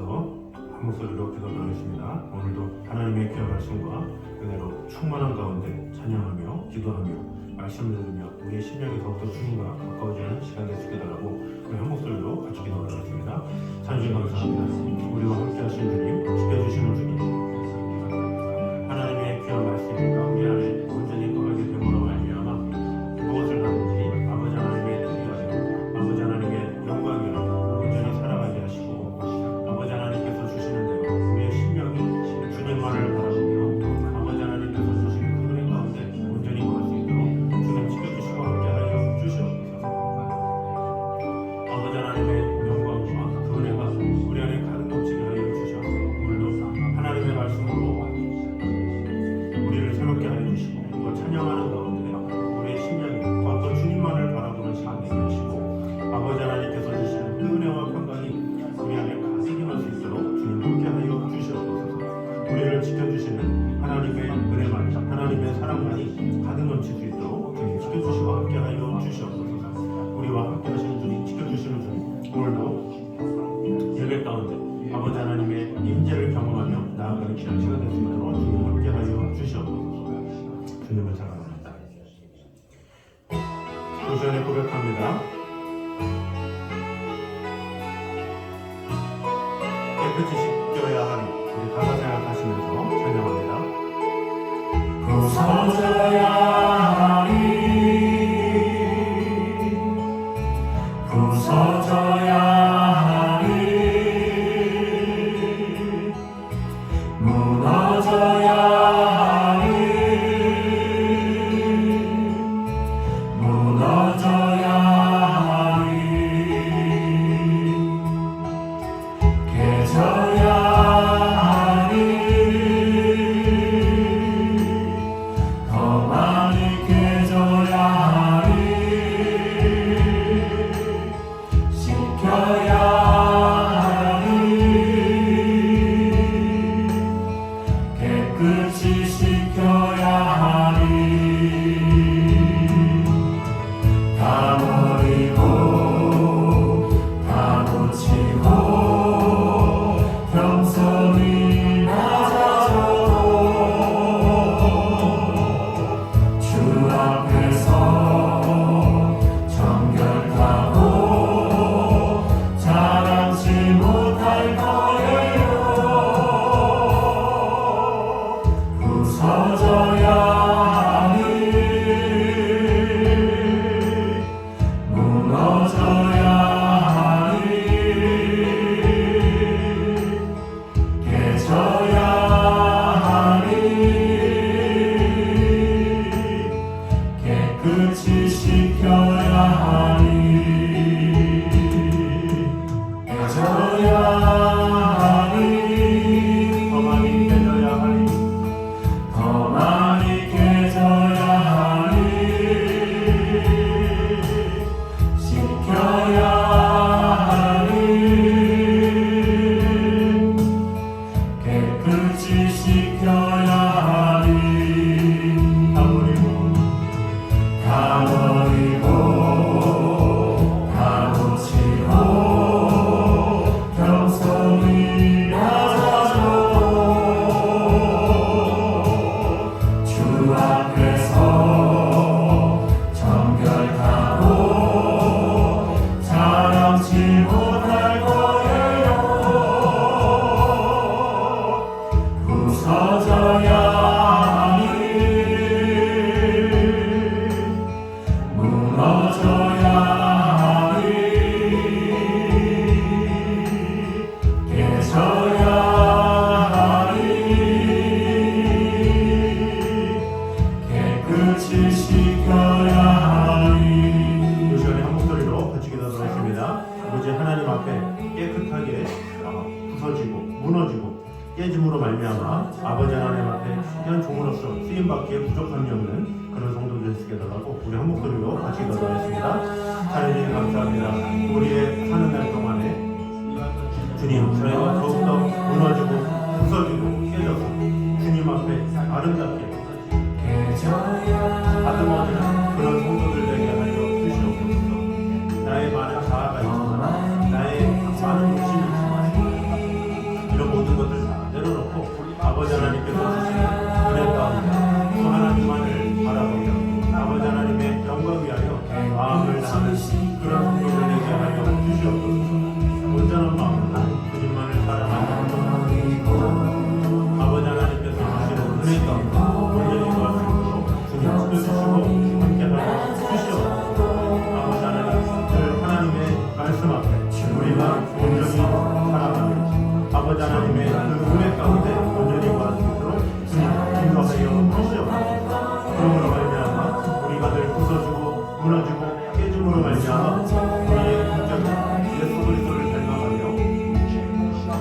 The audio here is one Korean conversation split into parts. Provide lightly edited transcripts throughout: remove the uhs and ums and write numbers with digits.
위해서 한 목소리로 기도드리겠습니다. 오늘도 하나님의 귀한 말씀과 은혜로 충만한 가운데 찬양하며 기도하며 말씀을 들으며 우리의 심령이 더욱더 주님과 가까워지는 시간 될 수 있게 달라고 우리 한 목소리로 같이 기도드리겠습니다. 찬송 감사합니다. 우리와 함께 하신 주님, 지켜주시는 주님, 하나님의 귀한 말씀과 우리 안에 온전히 거하게 됨으로 말미암아 무엇을 하든지 아버지 하나님의 뜻이하여 아버지 하나님의 영광이로 온전히 살아가게 하시고 아버지 하나님께서 주시는 대로 우리의 심령이 주님만을 바라보며 아버지 하나님께서 주시는 그 은혜 가운데 온전히 거할 수 있도록 주님 지켜주시고 함께하여 주시옵소서. 아버지 하나님의 영광과 그 은혜가 우리 안에 가득 넘치게 하여 주셔서 오늘도 하나님의 말씀으로 우리를 새롭게 하여 주시고 또 찬양하는 가운데 우리의 심령이 더욱더 주님만을 바라보는 시간 되게 하시고 아버지 하나님께서 주시는 그 은혜와 평강이 우리 안에 가득히 날 수 있도록 주님 함께 하여 주시옵소서. 우리를 지켜주시는 하나님의 은혜만 하나님의 사랑만이 가득 넘칠 수 있도록 주님 지켜주시고 함께 하여 주시옵소서. 우리와 함께 하시는 주님, 지켜주시는 주님, 오늘도 예배 가운데 아버지 하나님의 임재를 경험하며 나아가는 귀한 시간 될 수 있도록 주님 함께 하여 주시옵소서. 주님을 사랑합니다. 구전에 고백합니다. 깨끗이 씻겨야 하리. 우리 가사 생각하시면서 찬양합니다. 부서져야 하리, 부서져야 하리, 무너져야 하리, 무너져야 하리, 깨져야 깨끗이 씻겨야 하리. 다 버리고 다 놓치고 겸손히 낮아져도 주 앞에서 정결하고 자랑치 못할 거예요. 부서져야 하리, 무너져야 하리, 깨져야 하리, 깨끗이 씻겨야 하리, 깨져야 하리, 더 많이 깨져야 하리. 더 많이 깨져야 하리, 씻겨야 하리, 깨끗이 씻겨야 하리. 다 버리고 다 버리고 다 놓치고 겸손히 낮아져도 주 앞에서 정결하고 자랑치 못할 거예요. 부서져야 하리, 무너져야 하리, 깨져야 하리, 깨끗이 씻겨야 하리. 이 시간에 한 목소리로 같이 기도드리겠습니다. 아버지 하나님 앞에 깨끗하게 부서지고 무너지고 깨짐으로 말미암아 아버지 하나님 앞에 귀한 종으로서 쓰임받기에 부족함이 없는 그런 성도들 될 수 있게 달라고 우리 한 목소리로 같이 기도드리겠습니다. 하나님 감사합니다. 우리의 사는 날 동안에 주님 저희가 더욱더 무너지고 부서지고 깨져서 주님 앞에 아름답게 다듬어지는 그런 성도들 되게 하여 주시옵소서. 나의 많은 자아가 있지만 나의 많은 욕심이 있지만 그런 성도들에게 하여 주시옵소서. 온전한 마음으로 주님만을 사랑하는 아버지 하나님께서 주시는 은혜 가운데 온전히 도와주시도록 주님 지켜주시고 함께하여 주시옵소서. 아버지 하나님, 늘 하나님의 말씀 앞에 우리가 온전히 살아가며 아버지 하나님의 그 은혜 가운데 온전히 도와주시도록 주님 인도하여 주시옵소서. 그러므로 말미암아 우리가 늘 부서지고 무너지고 깨짐으로 말미암아 우리의 국적인 예수 그리스도를 닮아가며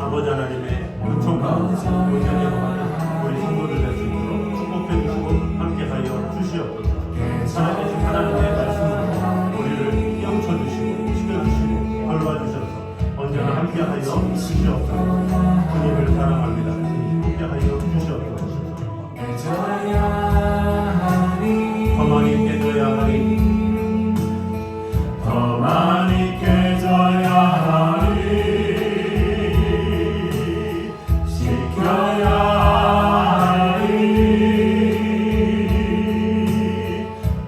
아버지 하나님의 은총 가운데 온전히 거하는 우리 성도들 될 수 있도록 축복해 주시고 함께하여 주시옵소서. 살아계신 하나님의 말씀으로 우리를 깨우쳐 주시고 지켜주시고 돌봐주셔서 언제나 함께하여 주시옵소서. 주님을 사랑합니다. 함께하여 주시옵소서. 더 많이 깨져야 하리, 더 많이 깨져야 하리, 지켜야 하리,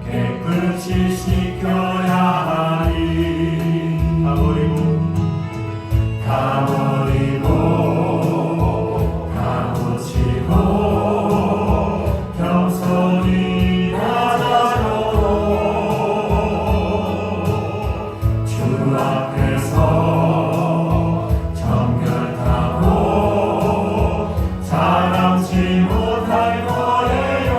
깨끗이 지켜야 하리, 가버리고 가고치고 겸손히 낮아져 주 앞에서 정결하고 사랑치 못할 거예요.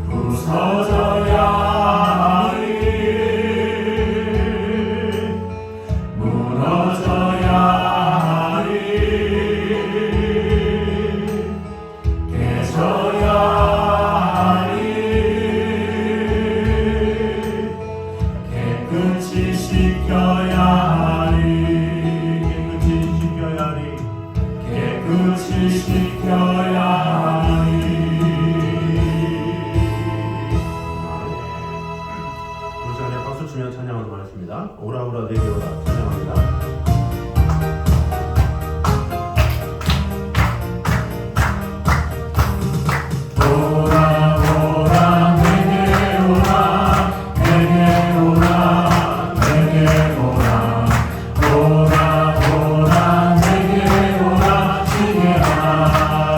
부서져야 하리, 무너져야 하리, 깨져야 하리, 깨끗이 씻겨야 하리, 깨끗이 지켜야 하리. 깨끗이 씻겨야 하리. 우리 시간에 박수 치며 찬양하도록 하겠습니다. 오라오라 내게 오라 찬양합니다. 오라 오라 내게 오라, 내게 오라, 내게 오라, 오라 오라 내게 오라, 주게 하리라,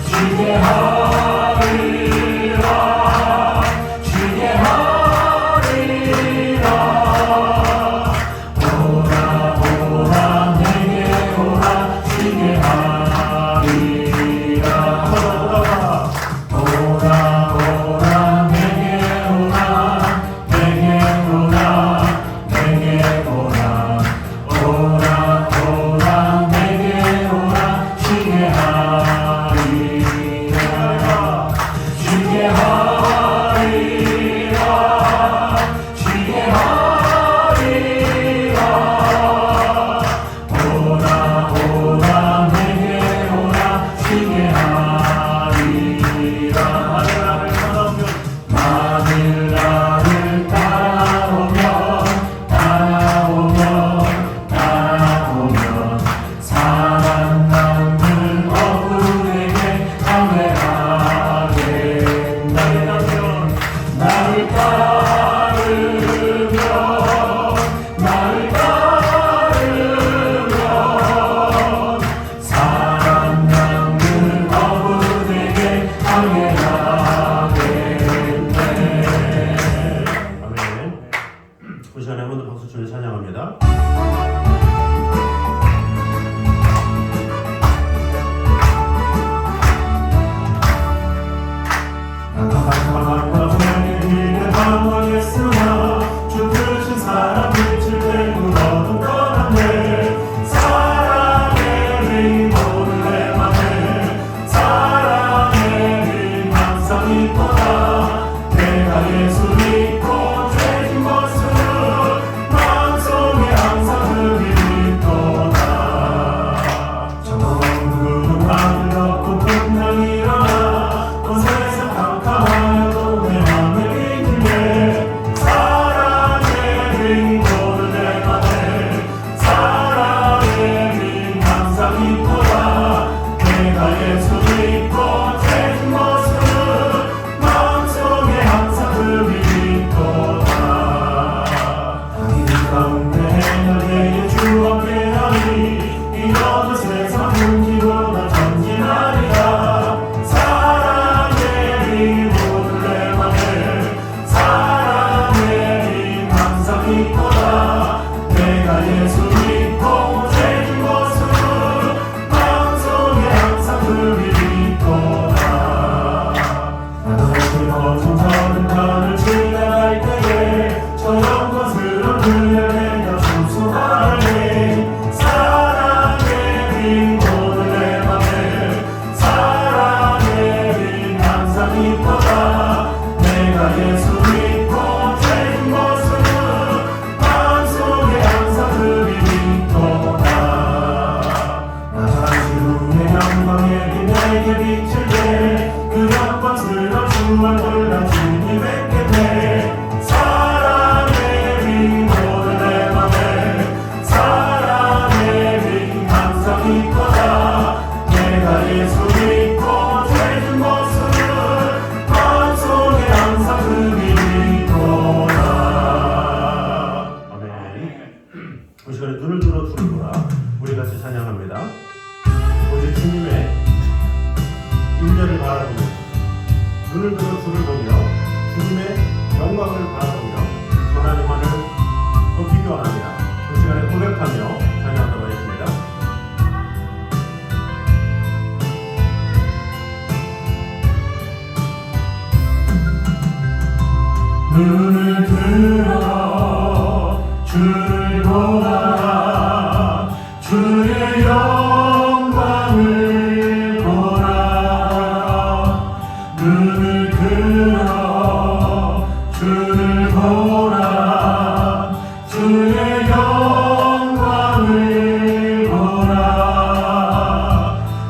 주게 하리라, 주게 하리라. 오라 오라 내게 오라, 주게 하리라. 오라 오라 내게 오라, 내게 오라, 내게 오라, 오라 오라 내게 오라, 주게 하리라, 주게 하리라, 주게 하리라. 오라 오라 내게 오라, 주게 하리라. 만일 나를 따라오면 사랑 남을 어부에게 항해하겠네. 나를 따르면 사랑 남을 어부에게 항해하겠네. 아멘. 우리 시간에 한 번 더 박수 치며 찬양합니다. 방황했으나 주 크신 사랑 빛을 들고 너도 떠났네. 사랑의 림 오늘 내 맘에, 사랑의 림 항상 있도다. 내가 예수 믿고 죄진 것을 마음속에 예수 믿고 죄진 모습은 마음속에 항상 그리 있도다. 나주의 영광의 빛 내게 비칠 때 그 영광들로 정말 놀라 주님 뵙게 돼. 사랑의 빛 모든 내 맘에 사랑의 빛 항상 있도다. 내가 예수 믿고 죄진 모습은 마음속에 항상 그리 있도다. 아멘. 이 시간에 눈을 들어 주를 보라. 우리 같이 찬양합니다. 오직 주님의 인자를 바라보며 눈을 들어 주를 보며 주님의 영광을 바라보며 하나님만을 더 기도합니다. 이 시간에 고백하며 찬양하도록 하겠습니다. 눈을 들어 주를 보라. 주의 영광을 보라. 눈을 들어 주를 보라. 주의 영광을 보라.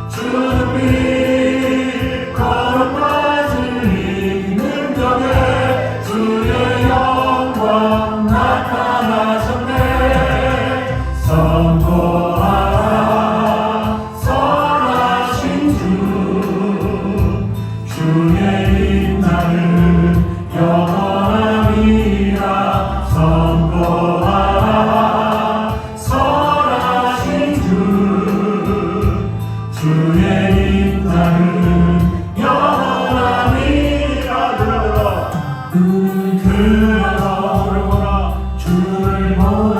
주는 빛 거룩하신 능력에 주의 영광 나타나셨네. 선포하라 선하신 주. 주의 인자는 영원함이라. 선포하라 선하신 주. 주의 인자는 영원함이라. 눈을 들어 주를 보라.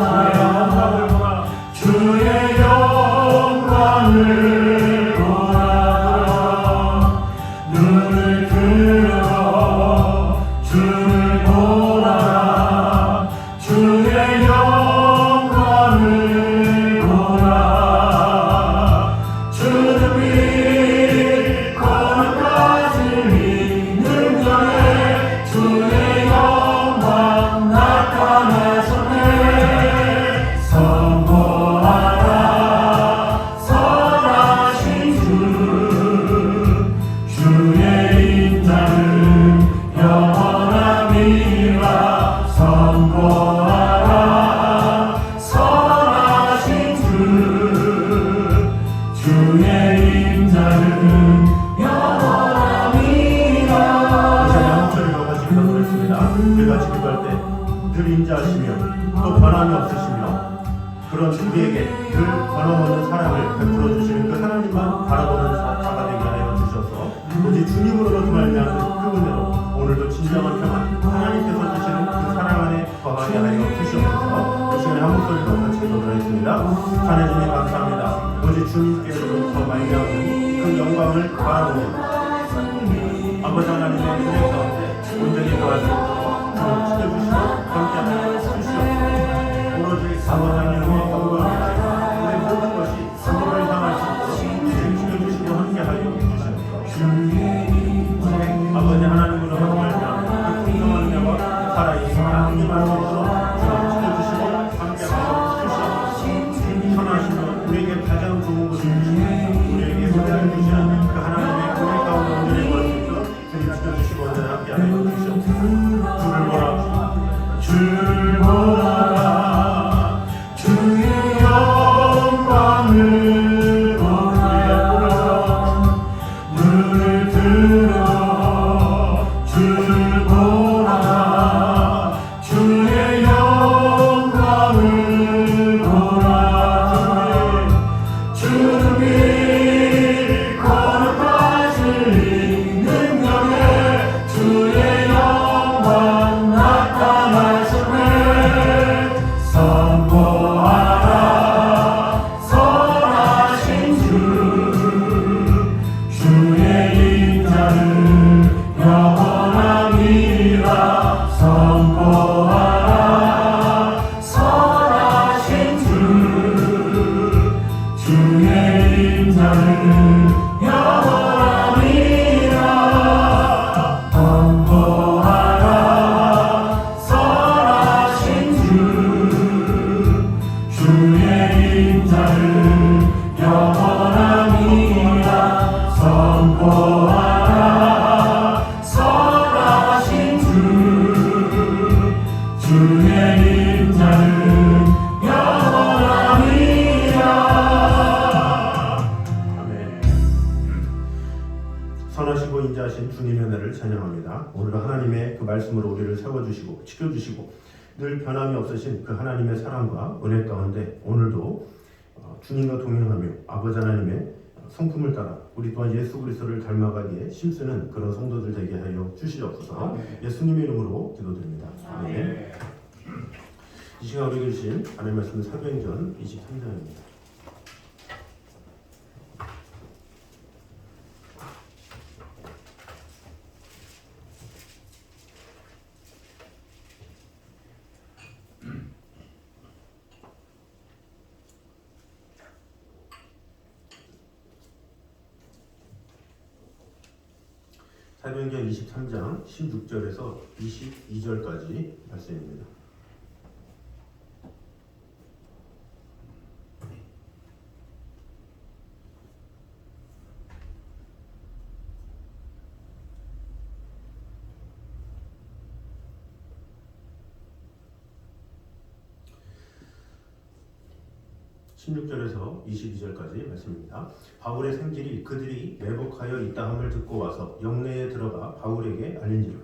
주의 영광을 보라. 눈을 들어 주를 보라. 주의 영광을 보라. 주는 빛 거룩하신 능력에 주의 영광 나타나셨네. 선포하라 선하신 주. 주의 인자는 영원함이라. 선포하라 선하신 주. 주의 인자는 영원함이라. 찬양 목소리로 같이 기도하겠습니다. 우리가 기도할 때 늘 인자하시며 또 변함이 없으시며 그런 우리에게 늘 변함없는 사랑을 베풀어 주시는 그 하나님만 바라보는 자가 되게 하여 주셔서 오직 주님으로부터 말미암은 그 은혜로 오늘도 진정한 평안 하나님께서 주시는 그 사랑 안에 거하게 하여 주시옵소서. 이 시간에 한 목소리로 같이 기도하겠습니다. 하나님 주님 감사합니다. 오직 주님께로부터 말미암은 그 영광을 바라보며 아버지 하나님의 은혜 가운데 온전히 도와주시고 지켜주시고 함께하여 주시옵소서. 오로지 아버지 하나님의 영광이라 우리의 모든 것이 주님을 향하시고 지켜주시고 함께하여 주시옵소서. 아버지 하나님으로 말미암아 그 풍성한 은혜와 살아있는 하나님의 말씀으로 주님 지켜주시고 함께하여 주시옵소서. 선하시며 우리에게 가장 좋은 것을 주시고 우리에게 은혜를 주시는 그 하나님의 은혜 가운데 온전히 걸어서 주님 지켜주시고 언제나 함께하여 주시옵소서. 주를 보라 주의 영광을 보라. 눈을 들어 주를 보라. 주의 영광을 보라. 주는 빛 거룩하신 능력에 주의 영광 나타나셨네. 선포하라 선하신 주. 주의 인자는 영원함이라. 찬양합니다. 오늘도 하나님의 그 말씀으로 우리를 세워주시고 지켜주시고 늘 변함이 없으신 그 하나님의 사랑과 은혜 가운데 오늘도 주님과 동행하며 아버지 하나님의 성품을 따라 우리 또한 예수 그리스도를 닮아가기에 힘쓰는 그런 성도들 되게 하여 주시옵소서. 예수님의 이름으로 기도드립니다. 아멘. 이 시간 우리에게 주신 하나님의 말씀은 사도행전 23장입니다. 사도행전 23장 16절에서 22절까지 말씀입니다. (16절에서 22절까지) 말씀입니다. 바울의 생질이 그들이 매복하여 있다함을 듣고 와서 영내에 들어가 바울에게 알린지라.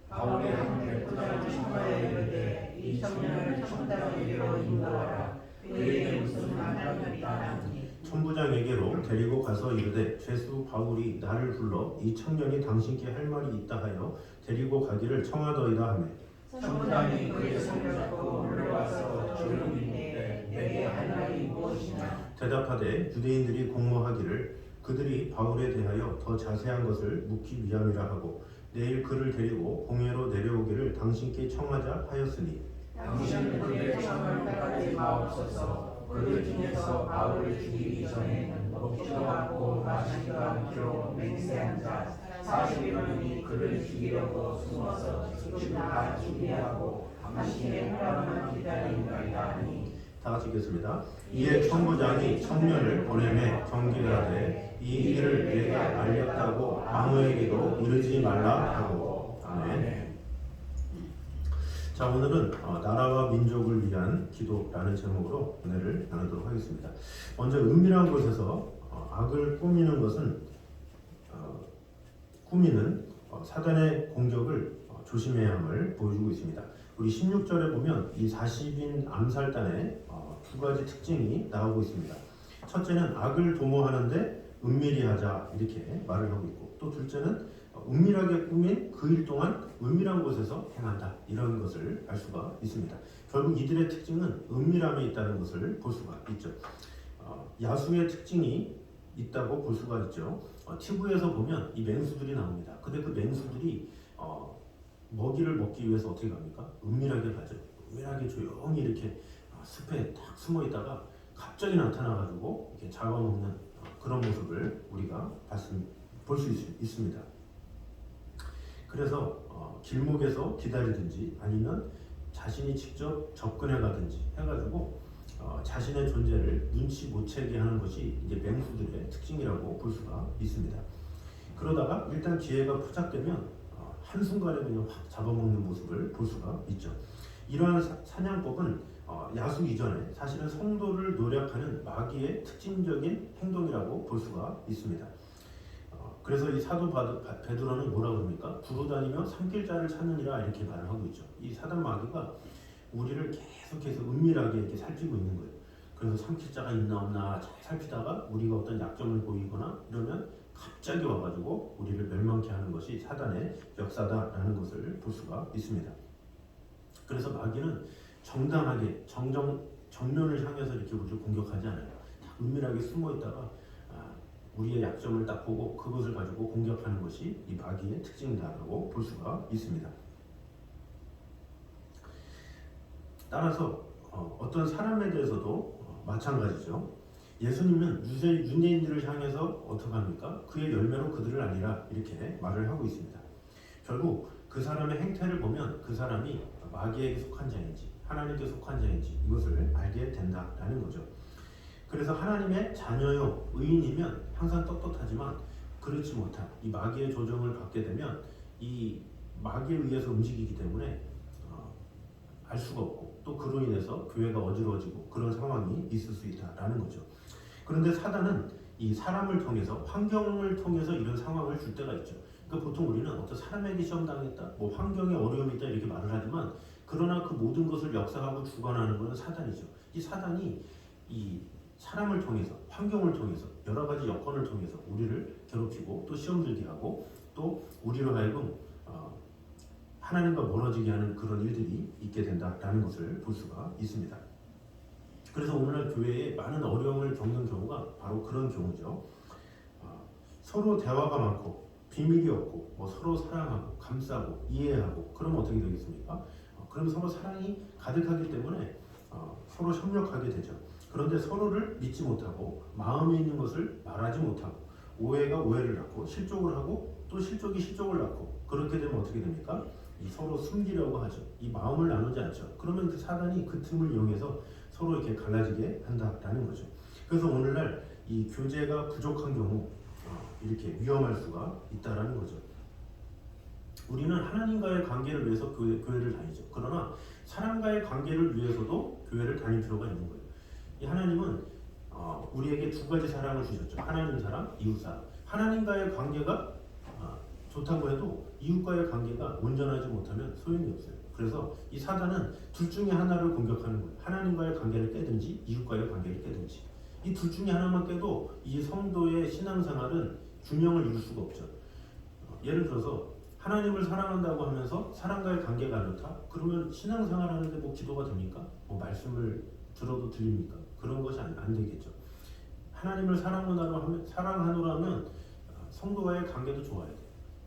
바울의 함께 포도주 청과에 이르되 이 청년을 청당에게로 인도하라. 그에게 무슨 만남이 있다 하니 천부장에게로 데리고 가서 이르되 죄수 바울이 나를 불러 이 청년이 당신께 할 말이 있다 하여 데리고 가기를 청하더이다 하매 천부장이 그의 손을 잡고 물러와서 주를 믿되 내게 할 말이 무엇이냐. 대답하되 유대인들이 공모하기를 그들이 바울에 대하여 더 자세한 것을 묻기 위함이라 하고 내일 그를 데리고 공회로 내려오기를 당신께 청하자 하였으니 당신은 그들의 청을 따르지 마옵소서. 그들 중에서 바울을 죽이기 전에 먹지도 않고 마시지도 않기로 맹세한 자 40여명이 그를 죽이려고 숨어서 지금 다 준비하고 당신의 허락만 기다리니이다 하니. 다 같이 읽겠습니다. 이에 천부장이 청년을 보내매 경계하되 이 일을 내가 알렸다고 아무에게도 이르지 말라 하고. 아멘. 자, 오늘은 나라와 민족을 위한 기도라는 제목으로 은혜를 나누도록 하겠습니다. 먼저 은밀한 곳에서 악을 꾸미는 것은 사단의 공격을 조심해야 함을 보여주고 있습니다. 우리 16절에 보면 이 40인 암살단의 두 가지 특징이 나오고 있습니다. 첫째는 악을 도모하는데 은밀히 하자 이렇게 말을 하고 있고, 또 둘째는 은밀하게 꾸민 그 일 동안 은밀한 곳에서 행한다 이런 것을 알 수가 있습니다. 결국 이들의 특징은 은밀함에 있다는 것을 볼 수가 있죠. 야수의 특징이 있다고 볼 수가 있죠. TV에서 보면 이 맹수들이 나옵니다. 근데 그 맹수들이 먹이를 먹기 위해서 어떻게 갑니까? 은밀하게 가죠. 은밀하게 조용히 이렇게 숲에 딱 숨어 있다가 갑자기 나타나가지고 이렇게 잡아먹는 그런 모습을 우리가 볼 수 있습니다. 그래서 길목에서 기다리든지 아니면 자신이 직접 접근해 가든지 해가지고 자신의 존재를 눈치 못 채게 하는 것이 이제 맹수들의 특징이라고 볼 수가 있습니다. 그러다가 일단 기회가 포착되면 한순간에 그냥 확 잡아먹는 모습을 볼 수가 있죠. 이러한 사냥법은 야수 이전에 사실은 성도를 노략하는 마귀의 특징적인 행동이라고 볼 수가 있습니다. 그래서 이 사도 베드로는 뭐라고 합니까? 두루다니며 삼킬자를 찾느니라 이렇게 말을 하고 있죠. 이 사단 마귀가 우리를 계속해서 은밀하게 이렇게 살피고 있는 거예요. 그래서 삼킬자가 있나 없나 잘 살피다가 우리가 어떤 약점을 보이거나 이러면 갑자기 와가지고 우리를 멸망케 하는 것이 사단의 역사다라는 것을 볼 수가 있습니다. 그래서 마귀는 정당하게 정면을 향해서 이렇게 우리를 공격하지 않아요. 다 은밀하게 숨어 있다가 우리의 약점을 딱 보고 그것을 가지고 공격하는 것이 이 마귀의 특징이다라고 볼 수가 있습니다. 따라서 어떤 사람에 대해서도 마찬가지죠. 예수님은 유대인들을 향해서 어떻게 합니까? 그의 열매로 그들을 알리라 이렇게 말을 하고 있습니다. 결국 그 사람의 행태를 보면 그 사람이 마귀에게 속한 자인지 하나님께 속한 자인지 이것을 알게 된다라는 거죠. 그래서 하나님의 자녀요 의인이면 항상 떳떳하지만 그렇지 못한 이 마귀의 조정을 받게 되면 이 마귀에 의해서 움직이기 때문에 알 수가 없고 또 그로 인해서 교회가 어지러워지고 그런 상황이 있을 수 있다라는 거죠. 그런데 사단은 이 사람을 통해서 환경을 통해서 이런 상황을 줄 때가 있죠. 그러니까 보통 우리는 어떤 사람에게 시험 당했다, 뭐 환경에 어려움이 있다 이렇게 말을 하지만 그러나 그 모든 것을 역사하고 주관하는 것은 사단이죠. 이 사단이 이 사람을 통해서, 환경을 통해서, 여러 가지 여건을 통해서 우리를 괴롭히고 또 시험 들게 하고 또 우리로 하여금 하나님과 멀어지게 하는 그런 일들이 있게 된다라는 것을 볼 수가 있습니다. 그래서 오늘날 교회에 많은 어려움을 겪는 경우가 바로 그런 경우죠. 서로 대화가 많고 비밀이 없고 뭐 서로 사랑하고 감싸고 이해하고 그러면 어떻게 되겠습니까? 그럼 서로 사랑이 가득하기 때문에 서로 협력하게 되죠. 그런데 서로를 믿지 못하고 마음에 있는 것을 말하지 못하고 오해가 오해를 낳고 실족을 하고 또 실족이 실족을 낳고 그렇게 되면 어떻게 됩니까? 이 서로 숨기려고 하죠. 이 마음을 나누지 않죠. 그러면 그 사단이 그 틈을 이용해서 서로 이렇게 갈라지게 한다라는 거죠. 그래서 오늘날 이 교제가 부족한 경우 이렇게 위험할 수가 있다라는 거죠. 우리는 하나님과의 관계를 위해서 교회를 다니죠. 그러나 사람과의 관계를 위해서도 교회를 다닐 필요가 있는 거예요. 이 하나님은 우리에게 두 가지 사랑을 주셨죠. 하나님 사랑, 이웃 사랑. 하나님과의 관계가 좋다고 해도 이웃과의 관계가 온전하지 못하면 소용이 없어요. 그래서 이 사단은 둘 중에 하나를 공격하는 거예요. 하나님과의 관계를 깨든지 이웃과의 관계를 깨든지. 이 둘 중에 하나만 깨도 이 성도의 신앙생활은 균형을 이룰 수가 없죠. 예를 들어서 하나님을 사랑한다고 하면서 사람과의 관계가 안 좋다? 그러면 신앙생활하는데 뭐 기도가 됩니까? 뭐 말씀을 들어도 들립니까? 그런 것이 안 되겠죠. 하나님을 사랑하노라면 성도와의 관계도 좋아야 돼요.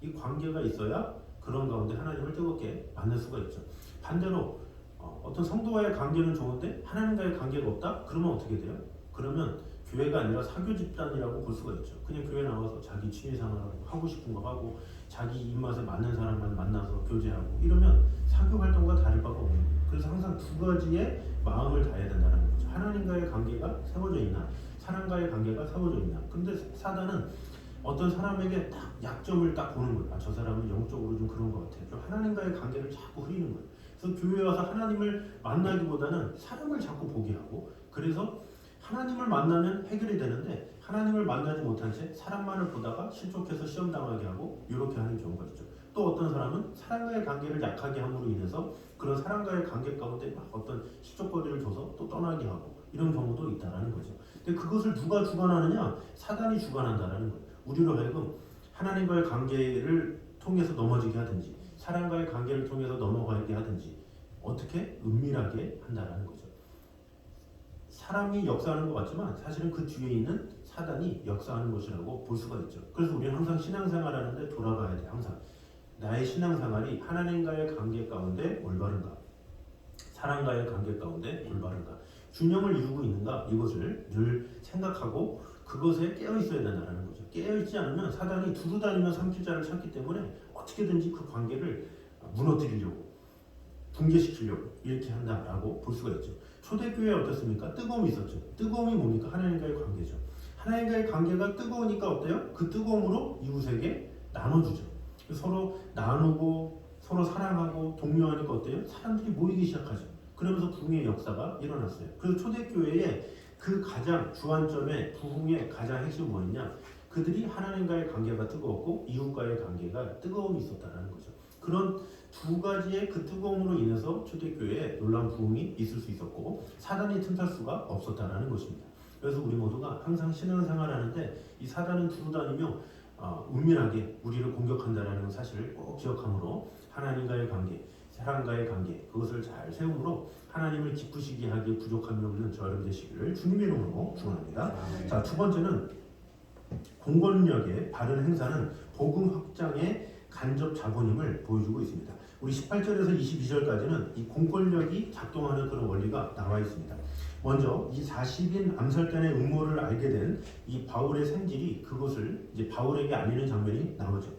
이 관계가 있어야 그런 가운데 하나님을 뜨겁게 만날 수가 있죠. 반대로 어떤 성도와의 관계는 좋은데 하나님과의 관계가 없다? 그러면 어떻게 돼요? 그러면 교회가 아니라 사교 집단이라고 볼 수가 있죠. 그냥 교회 나와서 자기 취미생활하고 하고 싶은 거 하고 자기 입맛에 맞는 사람만 만나서 교제하고 이러면 사교 활동과 다를 바가 없는 거예요. 그래서 항상 두 가지의 마음을 다해야 된다는 거죠. 하나님과의 관계가 세워져 있나, 사람과의 관계가 세워져 있나. 근데 사단은 어떤 사람에게 딱 약점을 딱 보는 거예요. 저 사람은 영적으로 좀 그런 것 같아요. 좀 하나님과의 관계를 자꾸 흐리는 거예요. 그래서 교회에 와서 하나님을 만나기보다는 사람을 자꾸 보게 하고 그래서 하나님을 만나면 해결이 되는데 하나님을 만나지 못한 채 사람만을 보다가 실족해서 시험 당하게 하고 이렇게 하는 경우가 있죠. 또 어떤 사람은 사람과의 관계를 약하게 함으로 인해서 그런 사람과의 관계 가운데 막 어떤 실족거리를 줘서 또 떠나게 하고 이런 경우도 있다라는 거죠. 근데 그것을 누가 주관하느냐? 사단이 주관한다라는 거예요. 우리로 하여금 하나님과의 관계를 통해서 넘어지게 하든지 사람과의 관계를 통해서 넘어가게 하든지 어떻게 은밀하게 한다라는 거죠. 사람이 역사하는 것 같지만 사실은 그 뒤에 있는 사단이 역사하는 것이라고 볼 수가 있죠. 그래서 우리는 항상 신앙생활 하는데 돌아가야 돼. 항상 나의 신앙생활이 하나님과의 관계 가운데 올바른가, 사람과의 관계 가운데 올바른가, 균형을 이루고 있는가, 이것을 늘 생각하고 그것에 깨어 있어야 된다는 거죠. 깨어 있지 않으면 사단이 두루 다니며 삼킬자를 찾기 때문에 어떻게든지 그 관계를 무너뜨리려고, 붕괴시키려고 이렇게 한다라고 볼 수가 있죠. 초대교회에 어떻습니까? 뜨거움이 있었죠. 뜨거움이 뭡니까? 하나님과의 관계죠. 하나님과의 관계가 뜨거우니까 어때요? 그 뜨거움으로 이웃에게 나눠주죠. 서로 나누고 서로 사랑하고 독려하니까 어때요? 사람들이 모이기 시작하죠. 그러면서 부흥의 역사가 일어났어요. 그래서 초대교회의 그 가장 주안점의 부흥의 가장 핵심은 뭐였냐? 그들이 하나님과의 관계가 뜨거웠고 이웃과의 관계가 뜨거움이 있었다는 거죠. 그런 두 가지의 그 뜨거움으로 인해서 초대교회에 놀라운 부흥이 있을 수 있었고 사단이 틈탈 수가 없었다는 것입니다. 그래서 우리 모두가 항상 신앙생활하는데 이 사단은 두루 다니며 은밀하게 우리를 공격한다는 사실을 꼭 기억함으로 하나님과의 관계, 사람과의 관계 그것을 잘 세움으로 하나님을 기쁘시게 하기에 부족함이 없는 저 여러분 되시기를 주님의 이름으로 축원합니다. 자, 두 번째는 공권력의 바른 행사는 복음 확장의 간접 자본임을 보여주고 있습니다. 우리 18절에서 22절까지는 이 공권력이 작동하는 그런 원리가 나와 있습니다. 먼저 이 40인 암살단의 음모를 알게 된 이 바울의 생질이 그것을 이제 바울에게 알리는 장면이 나오죠.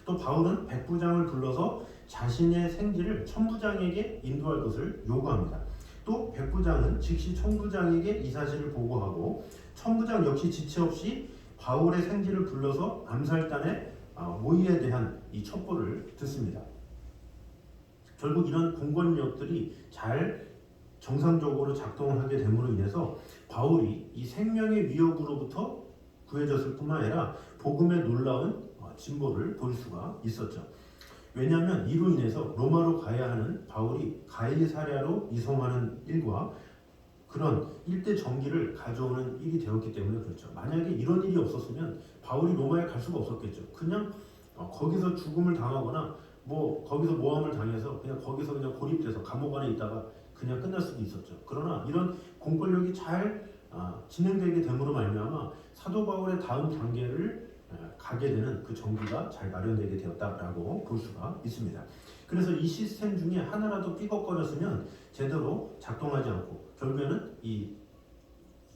또 바울은 백부장을 불러서 자신의 생질을 천부장에게 인도할 것을 요구합니다. 또 백부장은 즉시 천부장에게 이 사실을 보고하고 천부장 역시 지체 없이 바울의 생질을 불러서 암살단의 모의에 대한 이 첩보를 듣습니다. 결국 이런 공권력들이 잘 정상적으로 작동하게 됨으로 인해서 바울이 이 생명의 위협으로부터 구해졌을 뿐만 아니라 복음의 놀라운 진보를 볼 수가 있었죠. 왜냐하면 이로 인해서 로마로 가야 하는 바울이 가이사랴로 이송하는 일과 그런 일대 정기를 가져오는 일이 되었기 때문에 그렇죠. 만약에 이런 일이 없었으면 바울이 로마에 갈 수가 없었겠죠. 그냥 거기서 죽음을 당하거나 뭐 거기서 모함을 당해서 그냥 거기서 그냥 고립돼서 감옥 안에 있다가 그냥 끝날 수도 있었죠. 그러나 이런 공권력이 잘 진행되게 됨으로 말미암아 사도 바울의 다음 단계를 가게 되는 그 정기가 잘 마련되게 되었다라고 볼 수가 있습니다. 그래서 이 시스템 중에 하나라도 삐걱거렸으면 제대로 작동하지 않고 결국에는 이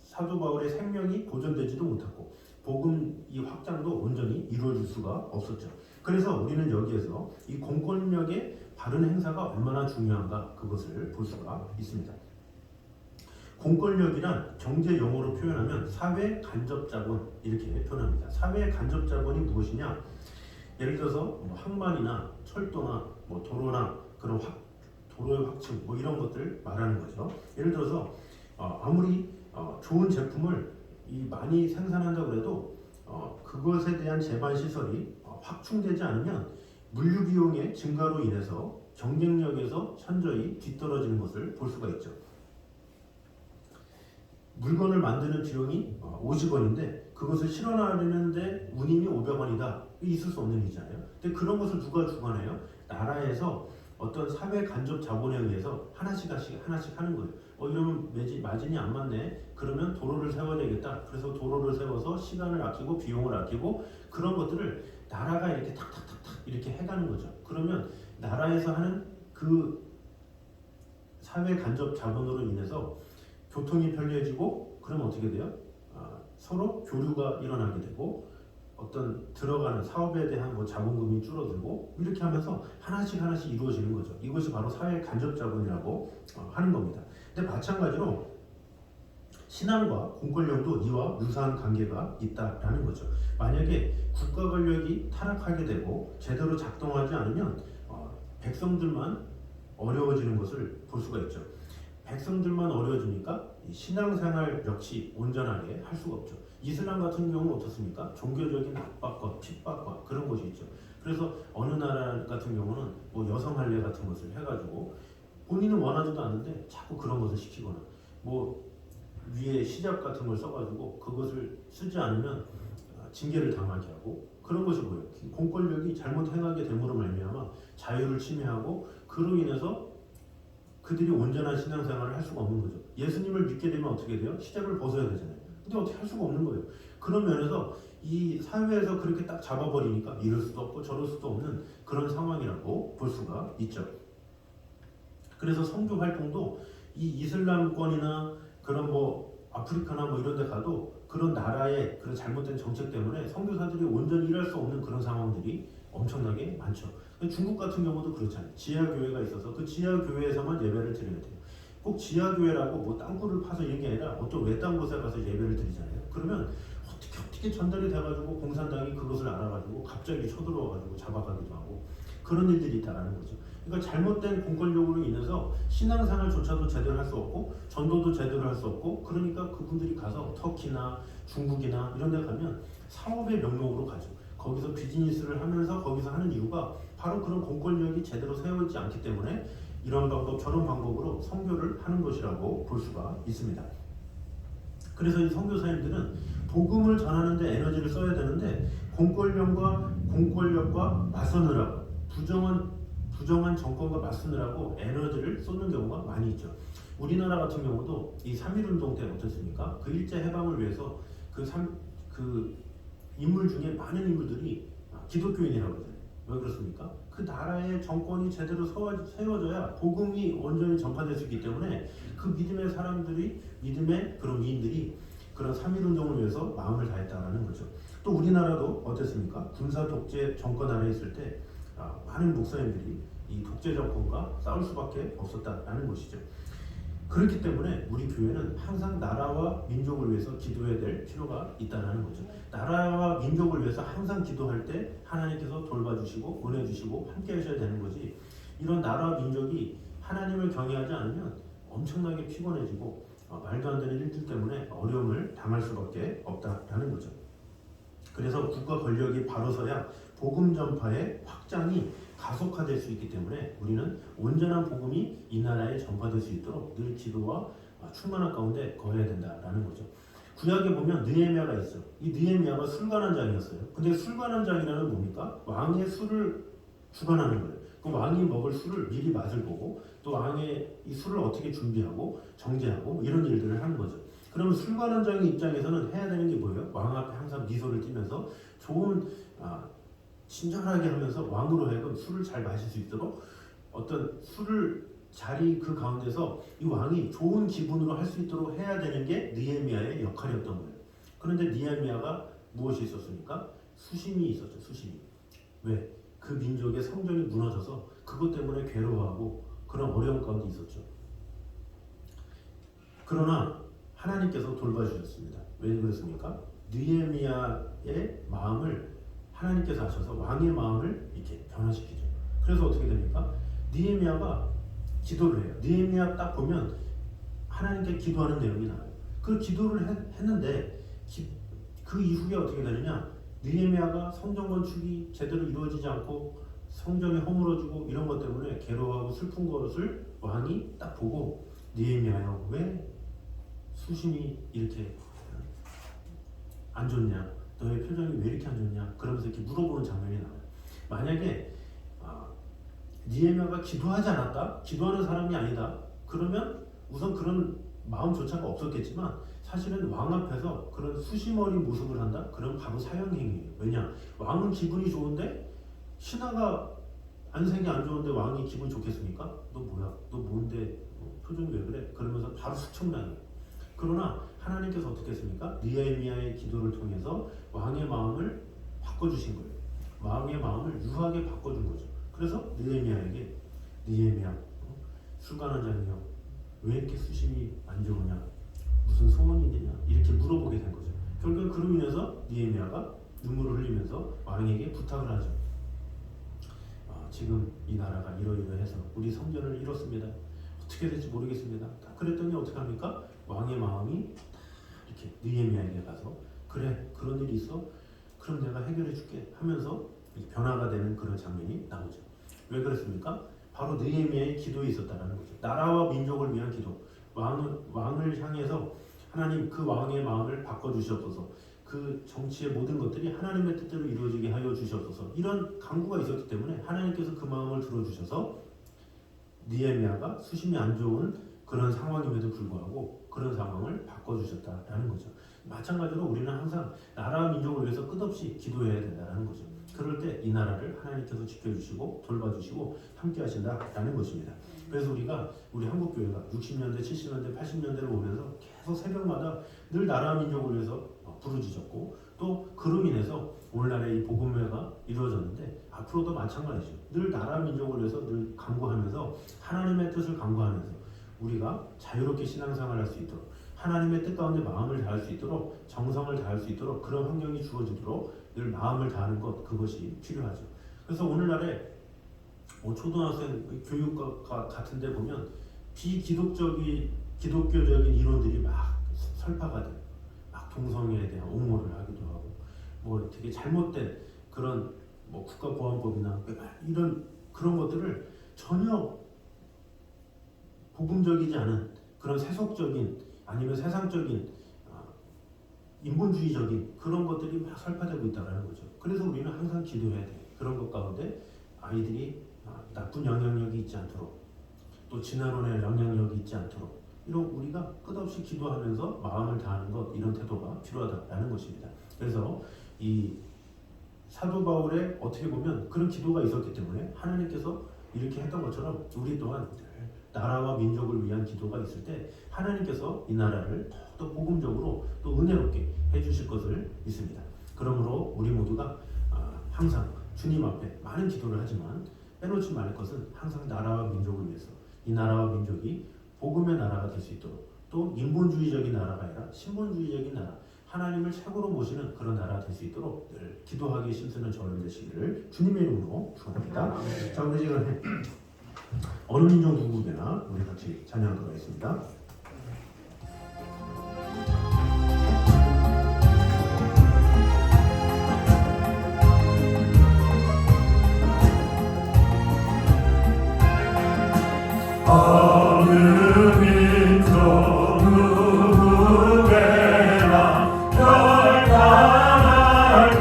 사도 바울의 생명이 보존되지도 못하고 복음 이 확장도 온전히 이루어질 수가 없었죠. 그래서 우리는 여기에서 이 공권력의 바른 행사가 얼마나 중요한가 그것을 볼 수가 있습니다. 공권력이란 경제 용어로 표현하면 사회 간접 자본 이렇게 표현합니다. 사회 간접 자본이 무엇이냐? 예를 들어서 뭐 항만이나 철도나 뭐 도로나 그런 도로의 확충 뭐 이런 것들 말하는 거죠. 예를 들어서 아무리 좋은 제품을 많이 생산한다고 해도 그것에 대한 제반 시설이 확충되지 않으면 물류 비용의 증가로 인해서 경쟁력에서 현저히 뒤떨어지는 것을 볼 수가 있죠. 물건을 만드는 비용이 50원인데 그것을 실어나르는데 운임이 500원이다. 있을 수 없는 일이잖아요. 근데 그런 것을 누가 주관해요? 나라에서 어떤 사회 간접 자본에 의해서 하나씩 하는 거예요. 이러면 마진이 안 맞네. 그러면 도로를 세워야 되겠다. 그래서 도로를 세워서 시간을 아끼고 비용을 아끼고 그런 것들을 나라가 이렇게 탁탁탁탁 이렇게 해가는 거죠. 그러면 나라에서 하는 그 사회 간접 자본으로 인해서 교통이 편리해지고 그러면 어떻게 돼요? 서로 교류가 일어나게 되고 어떤 들어가는 사업에 대한 뭐 자본금이 줄어들고 이렇게 하면서 하나씩 이루어지는 거죠. 이것이 바로 사회 간접 자본이라고 하는 겁니다. 근데 마찬가지로 신앙과 공권력도 이와 유사한 관계가 있다라는 거죠. 만약에 국가 권력이 타락하게 되고 제대로 작동하지 않으면 백성들만 어려워지는 것을 볼 수가 있죠. 백성들만 어려워지니까 신앙생활 역시 온전하게 할 수가 없죠. 이슬람 같은 경우는 어떻습니까? 종교적인 압박과 핍박과 그런 것이 있죠. 그래서 어느 나라 같은 경우는 뭐 여성 할례 같은 것을 해가지고 본인은 원하지도 않는데 자꾸 그런 것을 시키거나 뭐 위에 시잡 같은 걸 써가지고 그것을 쓰지 않으면 징계를 당하게 하고 그런 것이 뭐예요? 공권력이 잘못 행하게 됨으로 말미암아 자유를 침해하고 그로 인해서 그들이 온전한 신앙생활을 할 수가 없는 거죠. 예수님을 믿게 되면 어떻게 돼요? 시잡을 벗어야 되잖아요. 근데 어떻게 할 수가 없는 거예요. 그런 면에서 이 사회에서 그렇게 딱 잡아버리니까 이럴 수도 없고 저럴 수도 없는 그런 상황이라고 볼 수가 있죠. 그래서 선교 활동도 이 이슬람권이나 그런 뭐 아프리카나 뭐 이런 데 가도 그런 나라의 그런 잘못된 정책 때문에 선교사들이 온전히 일할 수 없는 그런 상황들이 엄청나게 많죠. 중국 같은 경우도 그렇잖아요. 지하교회가 있어서 그 지하교회에서만 예배를 드려야 돼요. 꼭 지하교회라고 뭐 땅굴을 파서 이런 게 아니라 어떤 외딴 곳에 가서 예배를 드리잖아요. 그러면 어떻게 전달이 돼가지고 공산당이 그것을 알아가지고 갑자기 쳐들어와가지고 잡아가기도 하고 그런 일들이 있다라는 거죠. 그러니까 잘못된 공권력으로 인해서 신앙생활조차도 제대로 할 수 없고 전도도 제대로 할 수 없고 그러니까 그분들이 가서 터키나 중국이나 이런 데 가면 사업의 명목으로 가죠. 거기서 비즈니스를 하면서 거기서 하는 이유가 바로 그런 공권력이 제대로 세워지지 않기 때문에 이런 방법 저런 방법으로 선교를 하는 것이라고 볼 수가 있습니다. 그래서 이 선교사님들은 복음을 전하는 데 에너지를 써야 되는데 공권력과 맞서느라고 부정한 정권과 맞서느라고 에너지를 쏟는 경우가 많이 있죠. 우리나라 같은 경우도 이 3.1운동 때 어떻습니까? 그 일제 해방을 위해서 그 인물 중에 많은 인물들이 기독교인이라고 하잖아요. 왜 그렇습니까? 그 나라의 정권이 제대로 세워져야 복음이 온전히 전파될 수 있기 때문에 그 믿음의 사람들이 믿음의 그런 미인들이 그런 3.1운동을 위해서 마음을 다했다는 거죠. 또 우리나라도 어땠습니까? 군사 독재 정권 아래 있을 때 많은 목사님들이 이 독재 정권과 싸울 수밖에 없었다라는 것이죠. 그렇기 때문에 우리 교회는 항상 나라와 민족을 위해서 기도해야 될 필요가 있다는 거죠. 나라와 민족을 위해서 항상 기도할 때 하나님께서 돌봐주시고 보내주시고 함께 하셔야 되는 거지 이런 나라와 민족이 하나님을 경외하지 않으면 엄청나게 피곤해지고 말도 안 되는 일들 때문에 어려움을 당할 수밖에 없다라는 거죠. 그래서 국가 권력이 바로 서야 복음 전파의 확장이 가속화될 수 있기 때문에 우리는 온전한 복음이 이 나라에 전파될 수 있도록 늘 기도와 충만한 가운데 거해야 된다라는 거죠. 구약에 보면 느헤미야가 있어. 이 느헤미야가 술관한 장이었어요. 근데 술관한 장이라는 뭡니까? 왕의 술을 주관하는 거예요. 그 왕이 먹을 술을 미리 맛을 보고 또 왕의 이 술을 어떻게 준비하고 정제하고 이런 일들을 하는 거죠. 그러면 술관한 장의 입장에서는 해야 되는 게 뭐예요? 왕 앞에 항상 미소를 띠면서 좋은 친절하게 하면서 왕으로 하여금 술을 잘 마실 수 있도록 어떤 술을 자리 그 가운데서 이 왕이 좋은 기분으로 할 수 있도록 해야 되는 게 느헤미야의 역할이었던 거예요. 그런데 느헤미야가 무엇이 있었습니까? 수심이 있었죠. 수심이. 왜? 그 민족의 성전이 무너져서 그것 때문에 괴로워하고 그런 어려운 가운데 있었죠. 그러나 하나님께서 돌봐주셨습니다. 왜 그랬습니까? 느헤미야의 마음을 하나님께서 하셔서 왕의 마음을 이렇게 변화시키죠. 그래서 어떻게 됩니까? 느헤미야가 기도를 해요. 느헤미야 딱 보면 하나님께 기도하는 내용이 나와요. 그 기도를 했는데 그 이후에 어떻게 되느냐? 느헤미야가 성전 건축이 제대로 이루어지지 않고 성전이 허물어지고 이런 것 때문에 괴로워하고 슬픈 것을 왕이 딱 보고 느헤미야요, 왜 수심이 이렇게 안 좋냐? 너의 표정이 왜 이렇게 안 좋냐? 그러면서 이렇게 물어보는 장면이 나와요. 만약에 느헤미야가 기도하지 않았다? 기도하는 사람이 아니다? 그러면 우선 그런 마음조차가 없었겠지만 사실은 왕 앞에서 그런 수심 어린 모습을 한다? 그럼 바로 사형행위예요. 왜냐? 왕은 기분이 좋은데 신하가 안색이 안 좋은데 왕이 기분이 좋겠습니까? 너 뭐야? 너 뭔데? 표정이 왜 그래? 그러면서 바로 수청당해요. 그러나 하나님께서 어떻게 했습니까? 느헤미야의 기도를 통해서 왕의 마음을 바꿔주신 거예요. 왕의 마음을 유하게 바꿔준 거죠. 그래서 느헤미야에게 느헤미야, 술관한 자니요, 왜 이렇게 수심이 안 좋으냐? 무슨 소원이 있느냐? 이렇게 물어보게 된 거죠. 결국 그로 인해서 느헤미야가 눈물을 흘리면서 왕에게 부탁을 하죠. 지금 이 나라가 이러이러해서 우리 성전을 잃었습니다. 어떻게 될지 모르겠습니다. 그랬더니 어떻게 합니까? 왕의 마음이 이렇게 느헤미야에게 가서 그래, 그런 일이 있어? 그럼 내가 해결해 줄게 하면서 변화가 되는 그런 장면이 나오죠. 왜 그랬습니까? 바로 느헤미야의 기도에 있었다는 거죠. 나라와 민족을 위한 기도. 왕을 향해서 하나님 그 왕의 마음을 바꿔주시옵소서. 그 정치의 모든 것들이 하나님의 뜻대로 이루어지게 하여 주시옵소서. 이런 간구가 있었기 때문에 하나님께서 그 마음을 들어주셔서 느헤미야가 수심이 안 좋은 그런 상황임에도 불구하고 그런 상황을 바꿔주셨다라는 거죠. 마찬가지로 우리는 항상 나라와 민족을 위해서 끝없이 기도해야 된다는 거죠. 그럴 때 이 나라를 하나님께서 지켜주시고 돌봐주시고 함께 하신다라는 것입니다. 그래서 우리 한국교회가 60년대, 70년대, 80년대를 오면서 계속 새벽마다 늘 나라와 민족을 위해서 부르짖었고 또 그로 인해서 오늘날의 이 복음회가 이루어졌는데 앞으로도 마찬가지죠. 늘 나라와 민족을 위해서 늘 간구하면서 하나님의 뜻을 간구하면서 우리가 자유롭게 신앙생활을 할 수 있도록 하나님의 뜻 가운데 마음을 다할 수 있도록 정성을 다할 수 있도록 그런 환경이 주어지도록 늘 마음을 다하는 것, 그것이 필요하죠. 그래서 오늘날에 초등학생 교육과 같은 데 보면 기독교적인 이론들이 막 설파가 돼요. 막 동성애에 대한 옹호를 하기도 하고 뭐 되게 잘못된 그런 뭐 국가보안법이나 이런 그런 것들을 전혀 복음적이지 않은 그런 세속적인 아니면 세상적인 인본주의적인 그런 것들이 막 설파되고 있다는 거죠. 그래서 우리는 항상 기도해야 돼요. 그런 것 가운데 아이들이 나쁜 영향력이 있지 않도록 또 진화론의 영향력이 있지 않도록 이런 우리가 끝없이 기도하면서 마음을 다하는 것 이런 태도가 필요하다라는 것입니다. 그래서 이 사도 바울의 어떻게 보면 그런 기도가 있었기 때문에 하나님께서 이렇게 했던 것처럼 우리 또한 나라와 민족을 위한 기도가 있을 때 하나님께서 이 나라를 더 복음적으로 또 은혜롭게 해주실 것을 믿습니다. 그러므로 우리 모두가 항상 주님 앞에 많은 기도를 하지만 빼놓지 말을 것은 항상 나라와 민족을 위해서 이 나라와 민족이 복음의 나라가 될 수 있도록 또 인본주의적인 나라가 아니라 신본주의적인 나라 하나님을 최고로 모시는 그런 나라가 될 수 있도록 늘 기도하기 힘쓰는 저를 되시기를 주님의 이름으로 축원합니다. 자, 오늘 시간에 어느 민족 누구나 우리 같이 찬양하도록 하겠습니다. 어느 민족 누구에나 결단할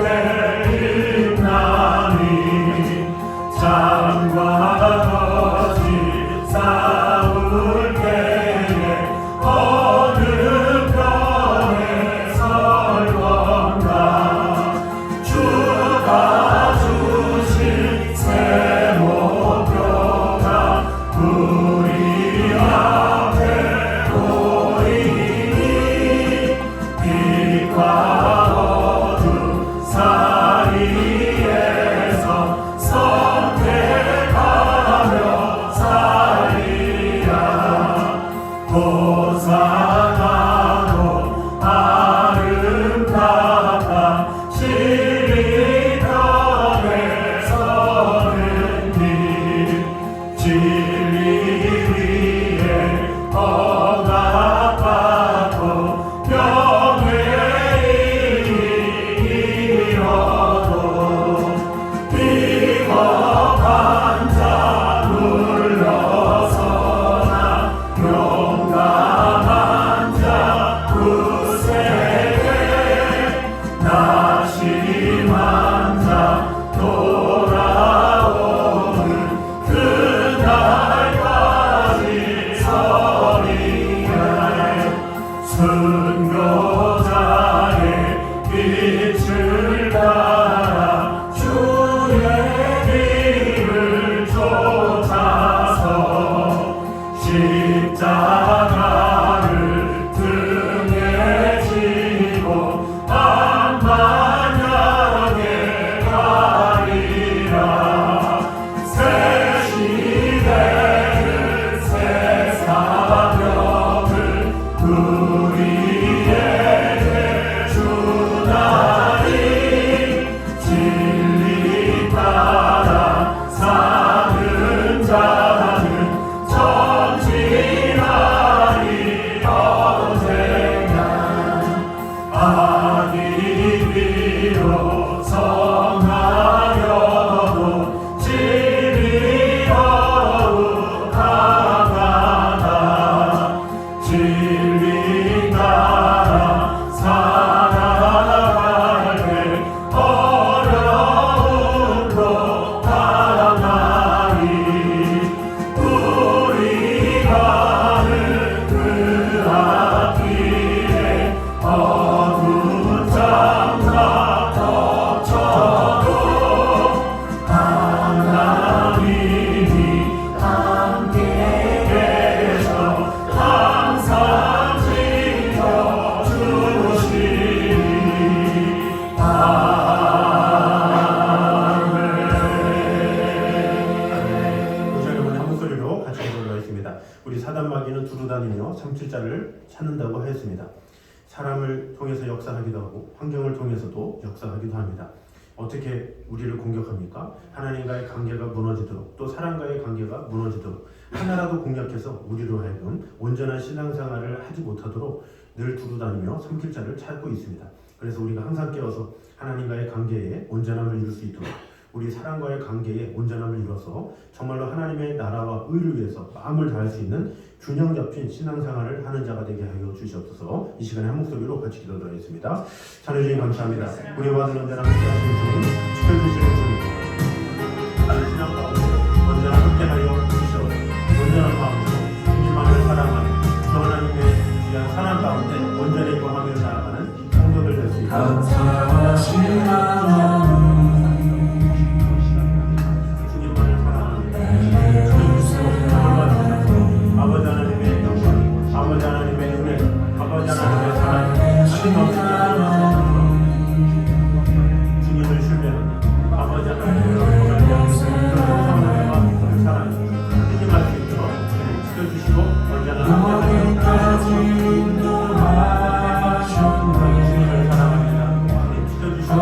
때 있나니 창과 거짓 싸울 때에 어느 편에 설 건가 주가 주신 새 목표가 우리 앞에 보이니 빛과 어둠 사이에서 선택하며 살리라 고상하고 아름답다 진리 편에 서는 길 진리 위에 허락받고 명예를 이뤄도 비겁한 자 물러서나 용감한 자 굳세게 낙심한 자 돌아오는 그날까지 서리라 순교자의 빛을 따라 주의 길을 쫓아서 십자가를 등에 지고 만만하게 가리라 새 시대를 새 사명을 우리에게 주나니 진리 따라 사는 자는 전진하리 언제나 아니 비로 성하여도 진리 더욱 강하다 진리 따라 살아갈 때 어려움도 당하리 우리 가는 그 앞길에 어두운 장막 덮쳐도 하나님이 함께 계셔 항상 지켜주시리 아멘. 우리 여러분 한 목소리로 같이 불러있습니다. 우리 사단마귀는 두루다니며 37자를 찾는다고 하였습니다. 사람을 통해서 역사하기도 하고 환경을 통해서도 역사하기도 합니다. 어떻게 우리를 공격합니까? 하나님과의 관계가 무너지도록 또 사람과의 관계가 무너지도록 하나라도 공략해서 우리로 하여금 온전한 신앙생활을 하지 못하도록 늘 두루다니며 삼킬 자를 찾고 있습니다. 그래서 우리가 항상 깨어서 하나님과의 관계에 온전함을 이룰 수 있도록 우리 사람과의 관계에 온전함을 이뤄서 정말로 하나님의 나라와 의를 위해서 마음을 다할 수 있는 균형 잡힌 신앙생활을 하는 자가 되게 하여 주시옵소서. 이 시간에 한 목소리로 같이 기도드리겠습니다. 자녀 주님 감사합니다. 우리와 언제나 함께하신 주님, 지켜주시는 주님, 신앙 가운데 언제나 함께하여 주시옵소서. 온전한 마음으로 주님만을 사랑하는 주 하나님의 귀한 사랑 가운데 온전히 거하며 나아가는 성도들 될 수 있도록 감사하신 하나님 주님만을 사랑하는 아버지 하나님의 영광, 아버지 하나님의 은혜, 아버지 하나님의 사랑, 주님을 신뢰하는 아버지 하나님의 사랑, 주님할 수 있도록 지켜주시고 언제나 함께하여 주님을 사랑합니다. 주님 지켜주시고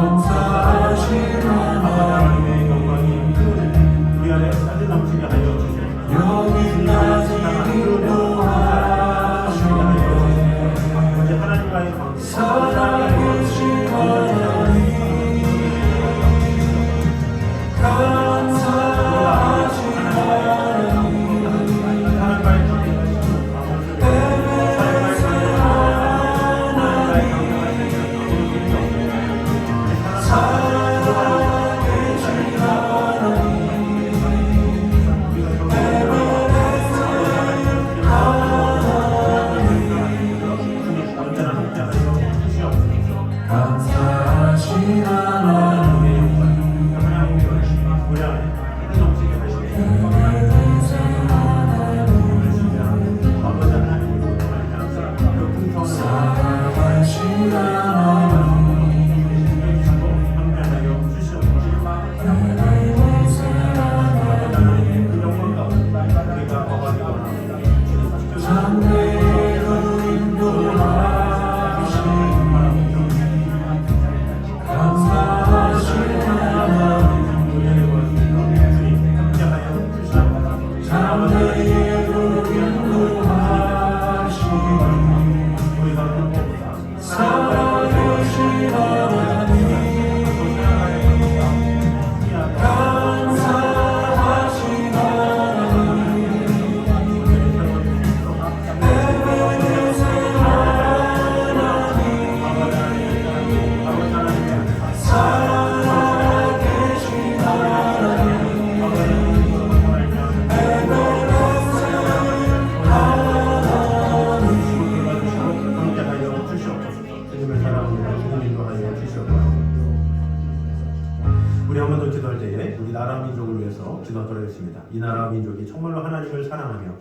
기도하도록 하겠습니다. 이 나라와 민족이 정말로 하나님을 사랑하며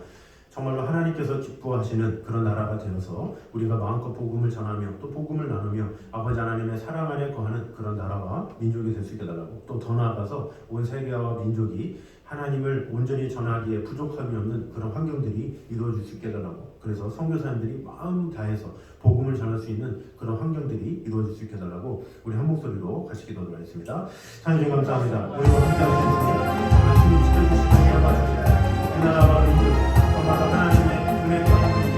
정말로 하나님께서 기뻐하시는 그런 나라가 되어서 우리가 마음껏 복음을 전하며 또 복음을 나누며 아버지 하나님의 사랑 안에 거하는 그런 나라와 민족이 될 수 있게 달라고, 또 더 나아가서 온 세계와 민족이 하나님을 온전히 전하기에 부족함이 없는 그런 환경들이 이루어질 수 있게 달라고, 그래서 선교사님들이 마음 다해서 복음을 전할 수 있는 그런 환경들이 이루어질 수 있게 달라고 우리 한 목소리로 같이 기도하도록 하겠습니다. 하나님 감사합니다. 우리가 함께하게 된 주님 정말 주님 지켜주시고 감사합니다. 이 나라와 민족 정말 하나님의 은혜와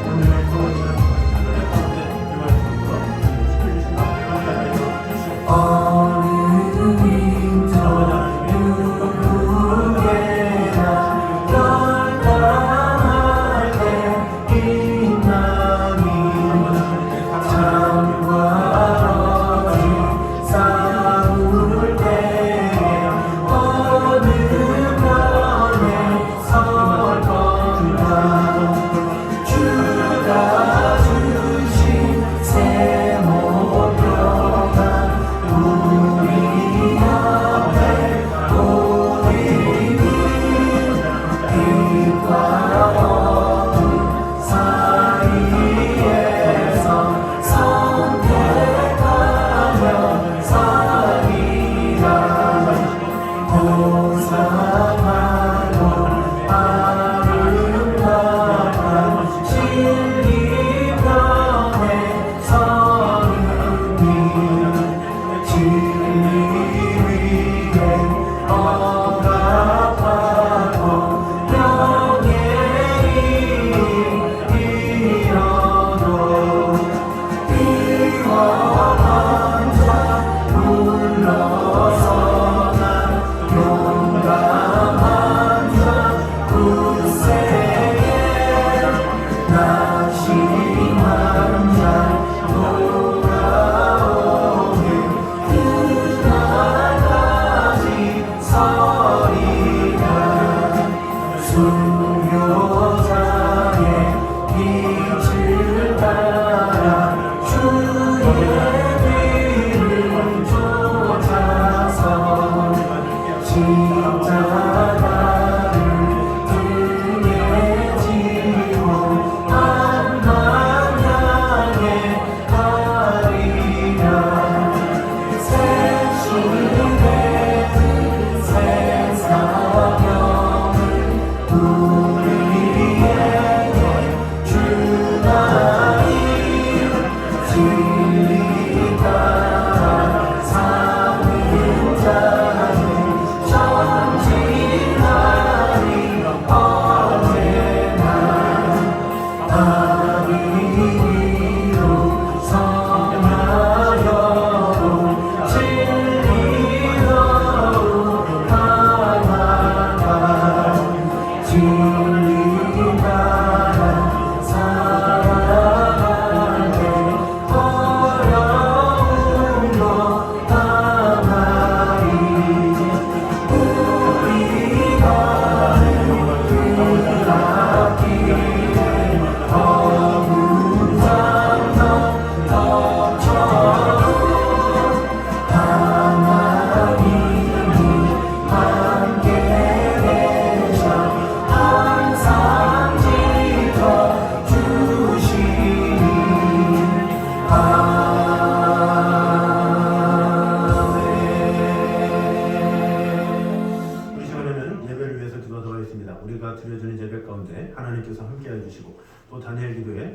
오늘의 소원이나 하늘의 가운데 이 말씀으로 지켜주시고 감사하여 주시옵소서. 어느 민족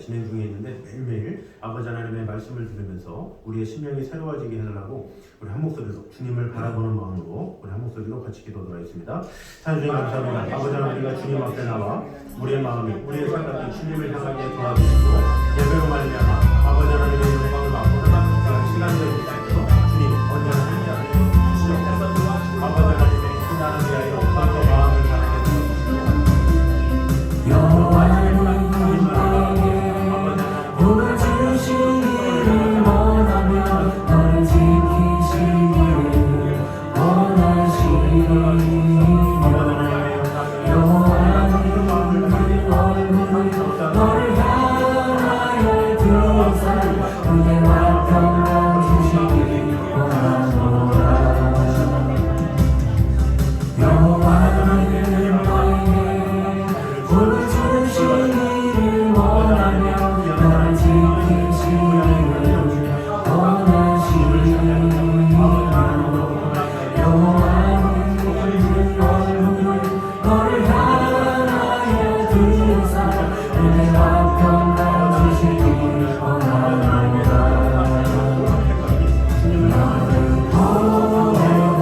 진행 중에 있는데 매일매일 아버지 하나님의 말씀을 들으면서 우리의 심령이 새로워지게 해달라고 우리 한 목소리로 주님을 바라보는 마음으로 우리 한 목소리로 같이 기도하도록 하겠습니다. 주님 감사합니다. 아버지 하나님, 우리가 주님 앞에 나와 우리의 마음이 우리의 생각이 주님을 향하게 도와주시고 예배로 말미암아 아버지 하나님의 영광을 맛보는 그런 시간들을 위하여 주님 언제나 함께하여 주시옵소서. 아버지 하나님의 그 나를 위하여 마음과 마음을 가르게 해주시옵소서. 여호와는 복을 주시기를 원하며 널 지키시기를 원하시니 여호와는 그 얼굴을 너를 향하여 은혜와 평강 주시길 원하노라. 너를 보내고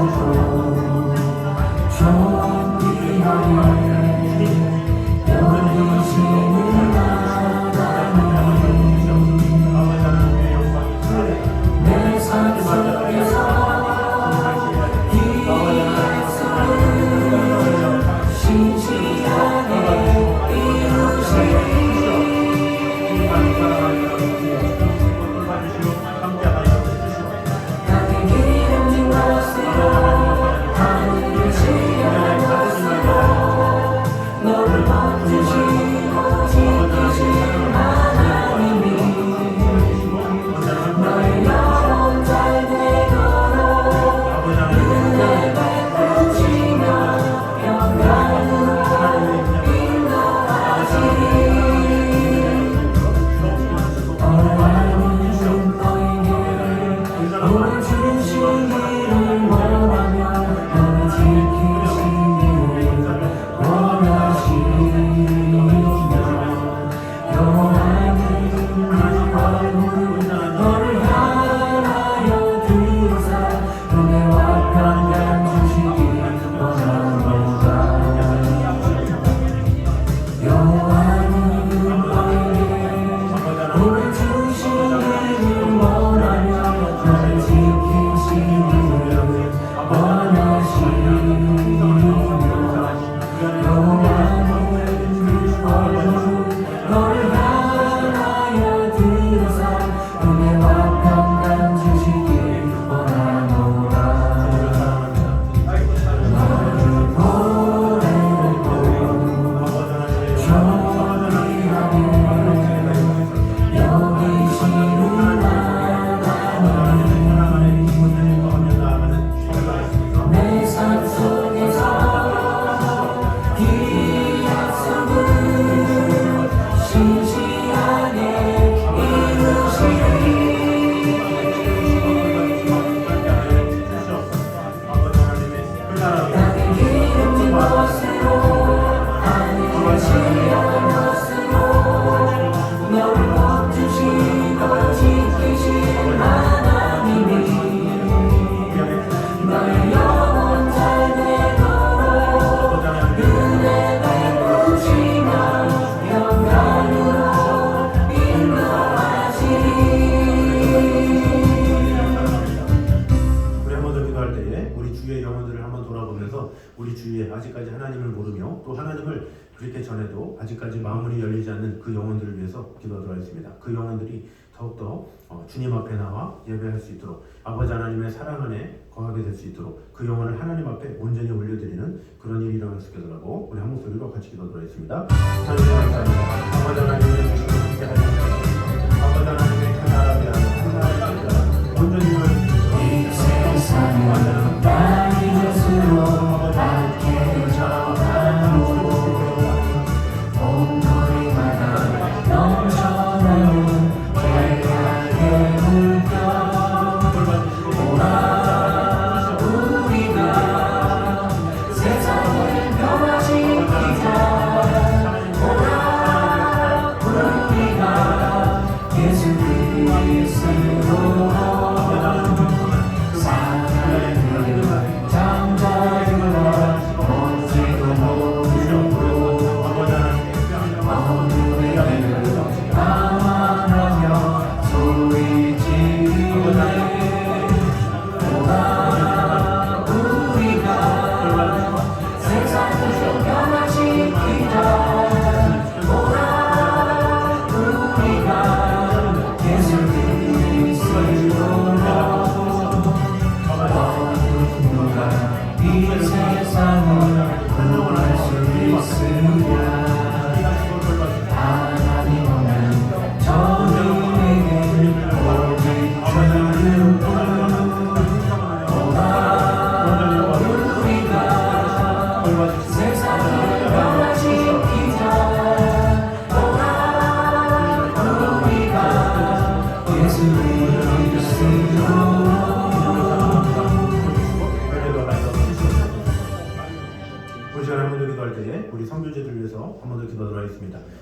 존귀하게 여기시는 하나님, 내 삶 속에서 우리 주위에 아직까지 하나님을 모르며 또 하나님을 그렇게 전해도 아직까지 마음문이 열리지 않는 그 영혼들을 위해서 기도하도록 하겠습니다. 그 영혼들이 더욱더 주님 앞에 나와 예배할 수 있도록 아버지 하나님의 사랑 안에 거하게 될 수 있도록 그 영혼을 하나님 앞에 온전히 올려드리는 그런 일이 일어날 수 있도록 하고 우리 한 목소리로 같이 기도하도록 하겠습니다. 하나님 감사합니다. 아버지 하나님의 주님과 함께 하시옵소서. 아버지 하나님의 그 나라를 위하여 하나님을 온전히 이 세상은 나의 것으로 박해져가고 온 거리마다 넘쳐나는 죄악의 물결 오라 우리가 세상을 변화시키자 오라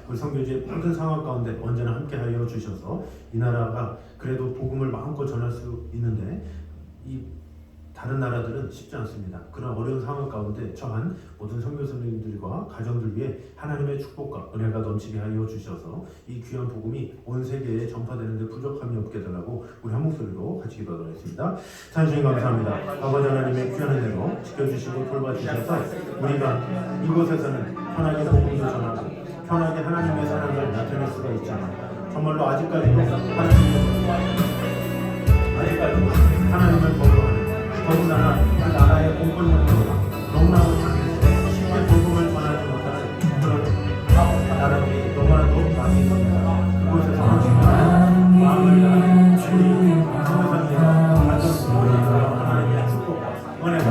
우리 선교지의 모든 상황 가운데 언제나 함께하여 주셔서 이 나라가 그래도 복음을 마음껏 전할 수 있는데 이 다른 나라들은 쉽지 않습니다. 그런 어려운 상황 가운데 처한 모든 선교 선생님들과 가정들 위해 하나님의 축복과 은혜가 넘치게 하여 주셔서 이 귀한 복음이 온 세계에 전파되는 데 부족함이 없게 달라고 우리 한 목소리로 같이 기도하겠습니다. 찬양님 감사합니다. 아버지 하나님의 귀한 은혜로 지켜주시고 돌봐주셔서 우리가 이곳에서는 편하게 복음을 전하고 편하게 하나님의 사랑을 나타낼 수가 있잖아요. 정말로 아직까지도 하나님을 거부하는 더군다나 그 나라의 공권력으로 너무나도 쉽게 복음을 전하지 못하는 그런 나라들이 너무나도 많이 있습니다. 그곳에서 마음을 다하는 우리 성도님과 가정과 하나님의 축복과 은혜가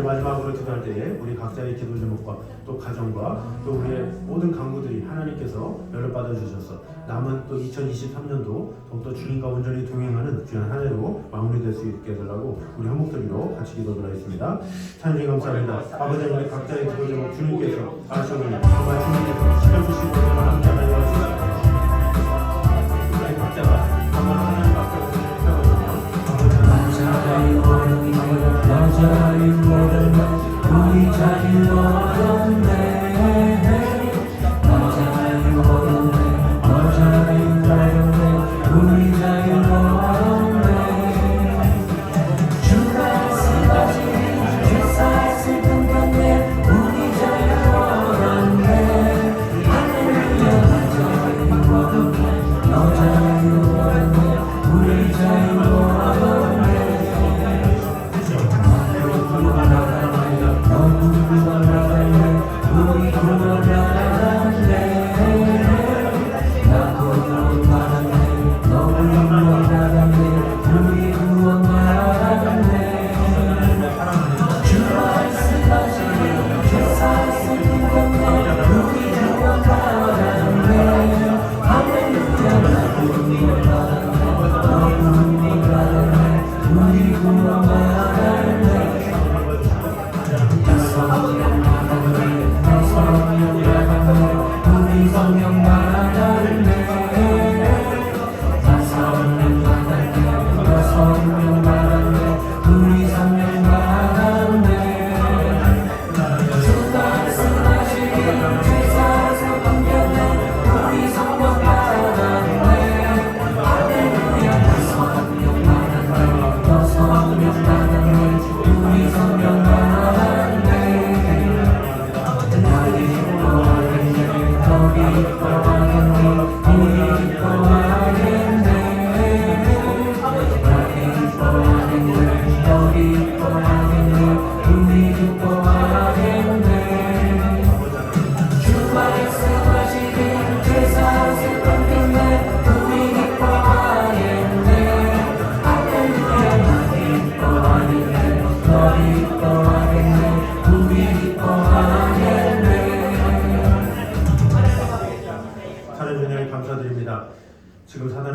아버지 마지막으로 기도할 때에 우리 각자의 기도 제목과 또 가정과 또 우리의 모든 강구들이 하나님께서 연락받아 주셔서 남은 또 2023년도 더욱더 주님과 온전히 동행하는 귀한 한 해로 마무리될 수 있게 해달라고 우리 한 목소리로 같이 기도를 하겠습니다. 찬양이 감사합니다. 아버지 우리 각자의 기도 제목 주님께서 아시오니 정말 주님께서 지켜주시고 함께하여 주시옵소서. 우리 각자가 정말 하나님 앞에 우리 자유 얻었네 우리 자유 얻었네 주가 쓰러진 주사 슬픈 건데 우리 자유 얻었네 할렐루야 너 자유 얻었네 너 자유 얻었네 우리 자유 얻었네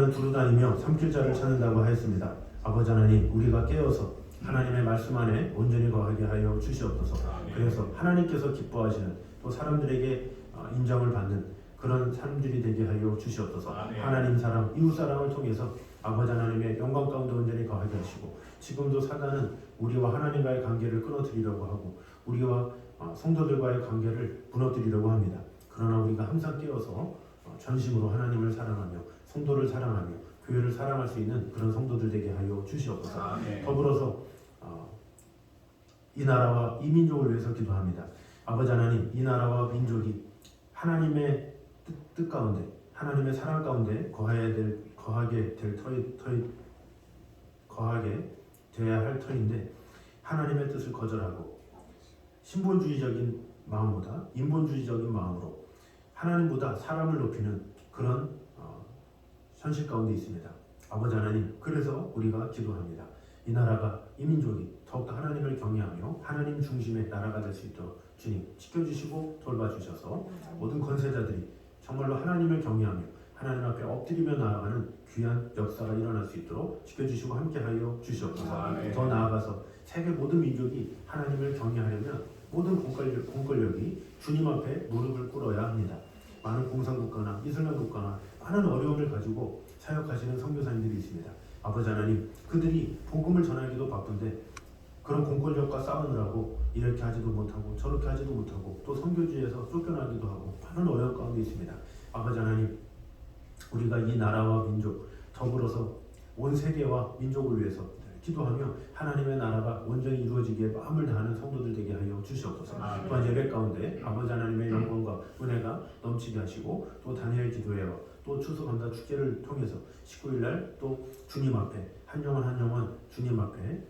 나는 두루 다니며 삼킬 자를 찾는다고 하였습니다. 아버지 하나님, 우리가 깨어서 하나님의 말씀 안에 온전히 거하게 하여 주시옵소서. 그래서 하나님께서 기뻐하시는 또 사람들에게 인정을 받는 그런 사람들이 되게 하여 주시옵소서. 하나님 사랑, 이웃 사랑을 통해서 아버지 하나님의 영광 가운데 온전히 거하게 하시고, 지금도 사단은 우리와 하나님과의 관계를 끊어뜨리려고 하고 우리와 성도들과의 관계를 무너뜨리려고 합니다. 그러나 우리가 항상 깨어서 전심으로 하나님을 사랑하며 성도를 사랑하며 교회를 사랑할 수 있는 그런 성도들 되게 하여 주시옵소서. 더불어서 이 나라와 이 민족을 위해서 기도합니다. 아버지 하나님, 이 나라와 민족이 하나님의 뜻 가운데, 하나님의 사랑 가운데 거하게 되어야 할 터인데, 하나님의 뜻을 거절하고 신본주의적인 마음보다 인본주의적인 마음으로 하나님보다 사람을 높이는 그런 현실 가운데 있습니다. 아버지 하나님, 그래서 우리가 기도합니다. 이 나라가, 이 민족이 더욱더 하나님을 경외하며 하나님 중심의 나라가 될 수 있도록 주님 지켜주시고 돌봐주셔서 모든 권세자들이 정말로 하나님을 경외하며 하나님 앞에 엎드리며 나아가는 귀한 역사가 일어날 수 있도록 지켜주시고 함께하여 주시옵소서. 더 나아가서 세계 모든 민족이 하나님을 경외하려면 모든 공권력이 주님 앞에 무릎을 꿇어야 합니다. 많은 공산국가나 이슬람 국가나 많은 어려움을 가지고 사역하시는 선교사님들이 있습니다. 아버지 하나님, 그들이 복음을 전하기도 바쁜데 그런 공권력과 싸우느라고 이렇게 하지도 못하고 저렇게 하지도 못하고 또 선교지에서 쫓겨나기도 하고 많은 어려움 가운데 있습니다. 아버지 하나님, 우리가 이 나라와 민족 더불어서 온 세계와 민족을 위해서 기도하며 하나님의 나라가 온전히 이루어지기에 마음을 다하는 성도들 되게 하여 주시옵소서. 또한 예배 가운데 아버지 하나님의 영광과 은혜가 넘치게 하시고, 또 다니엘 기도회와 또 추수 감사 축제를 통해서 19일날 또 주님 앞에 한 영혼 주님 앞에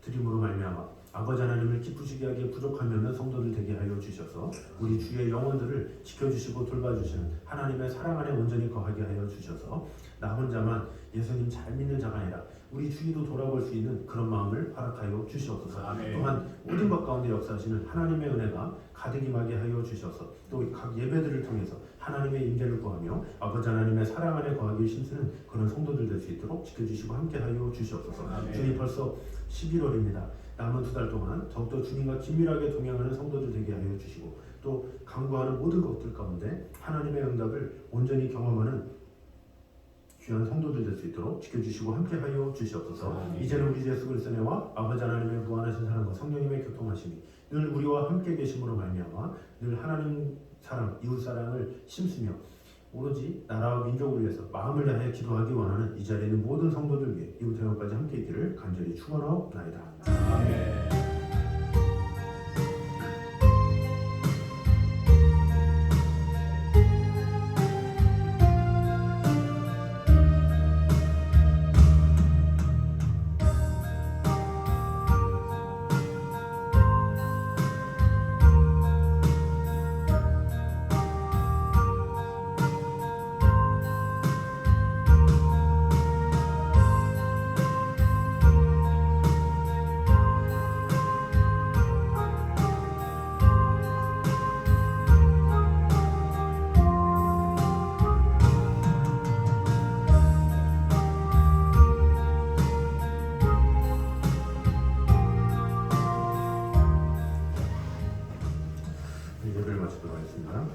드림으로 말미암아 아버지 하나님을 기쁘시게 하기에 부족하면 성도들 되게 하여 주셔서 우리 주의 영혼들을 지켜주시고 돌봐주시는 하나님의 사랑 안에 온전히 거하게 하여 주셔서 나 혼자만 예수님 잘 믿는 자가 아니라 우리 주위도 돌아볼 수 있는 그런 마음을 허락하여 주시옵소서. 또한 모든 것 가운데 역사하시는 하나님의 은혜가 가득 임하게 하여 주셔서 또 각 예배들을 통해서 하나님의 임재를 구하며 아버지 하나님의 사랑 안에 거하기 힘쓰는 그런 성도들 될 수 있도록 지켜주시고 함께하여 주시옵소서. 주님, 벌써 11월입니다. 남은 2달 동안 더욱더 주님과 긴밀하게 동행하는 성도들 되게 하여 주시고, 또 간구하는 모든 것들 가운데 하나님의 응답을 온전히 경험하는 귀한 성도들 될 수 있도록 지켜주시고 함께하여 주시옵소서. 이제는 우리 예수 그리스도의 은혜와 아버지 하나님의 무한하신 사랑과 성령님의 교통하심이 늘 우리와 함께 계심으로 말미암아 늘 하나님 사랑, 이웃 사랑을 심쓰며 오로지 나라와 민족을 위해서 마음을 다해 기도하기 원하는 이 자리에 있는 모든 성도들 위해 이웃 영혼까지 함께 있기를 간절히 축원하옵나이다. 아멘. 예배를 마치도록 하겠습니다.